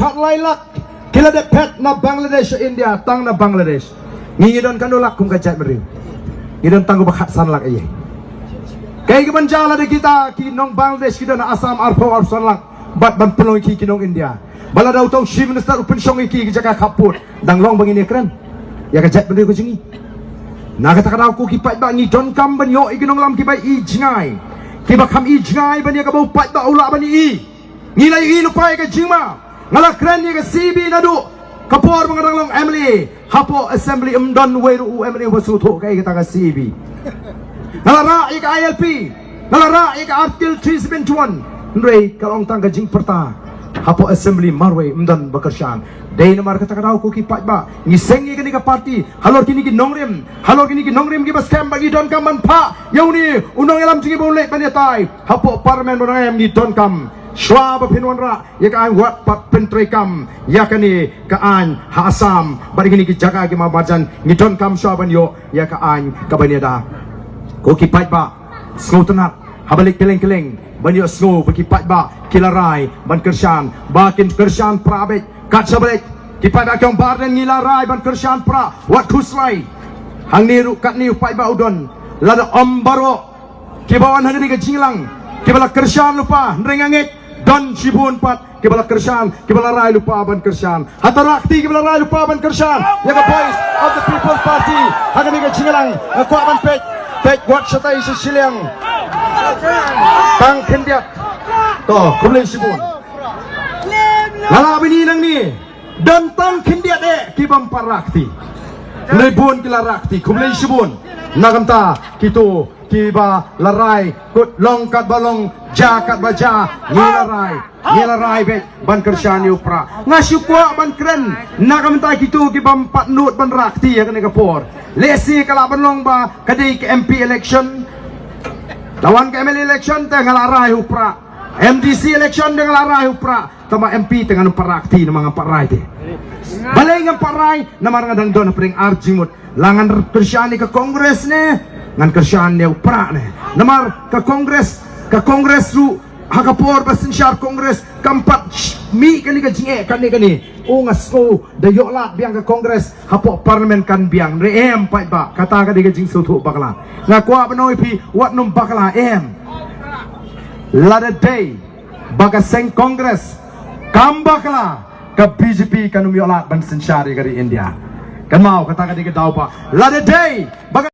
kat lailak kila de pet na Bangladesh India tang na Bangladesh ngidon kanulak kum kajat beri ngidon tanggo bakat sanlak aye kay gaman jala de kita kinong Bangladesh kita na Assam arpo ar sanlak bat ban penuh ki kinong India bala daw tong chief minister upin syong iki jaka kaput dang long bangini keren ya kajat beri ko jingi nakata ko ki pat ba ni don kam ban yo ikinong lam ki ba i jingai ki ba kam i jingai ban ya ka bau pat ba ula ban i ngilay i lupai ka jingma ngala keren ni ka CB nadu kapor mengarang long Emily hapo assembly umdon weru Emily wasuto kay kita ka CB ngala ra ka ILP ngala ra ka article 371 ndrei kalong tang ka jing perta hapo assembly marwe umdon bakarsan day namar kata kadau ko ki pat ba ngiseng ni ka party halor kini ki nongrim ki bas kam bagi don kam man pa yauni unong elam jingi boleh paniatai hapo parliament bonang ni don kam Schwab pinwanra ya kaan wat pat pentrekam ya kani kaan ha Assam bari kini ki jaga ki mabajan ni don kam Schwaban yo ya kaan kabaniada ko ki pat ba snotenat habalik keleng-keleng banyo snow bagi pat ba kilarai ban kersan bakin kersan prabek kat sabalik ki pat ba kyong barden ngilarai ban kersan pra wat kuslai hang niru kat ni pat ba udon lada ombaro ki bawan hangni ka jinglang ki bala kersan lupa nrengangek dan Shibun pat kibala kersan kibala rai lupa ban kersan hatarakti kibala rai lupa ban kersan ya ka voice of the People's Party hagani ka jingalang ko ban pek wat satai sesilang tang kendiat to kumlei Shibun lala bini nang ni dan tang kendiat kibam parakti lebon kilarakti kumlei Shibun nagamta kitu kiba larai kut longkat balong jakat baja ngilarai be ban kersan upra ngasukwa ban keren nakamta kitu kibam patnut ban rakti ya kene kapor lesi kala ban long ba kadai ke MP election lawan ke ML election tengah larai upra MDC election tengah larai upra tama MP tengah parakti na mga parai de balay ng parai na marangadang don pring arjimut langan kersyani ke kongres ne ngan kersyaan ne upra ne namar ke kongres lu hakapor basin syar kongres kampat mi kani ka jinge kani ungas ko dayo lat biang ke kongres hapo parlimen kan biang reem pai ba kata ka diga jing sutu bakla ngakwa banoy pi wat num bakla lada day baga seng kongres kam bakla ka BJP kanum yo lat basin syar dari India kan mau kata ka diga daw pa lada day baga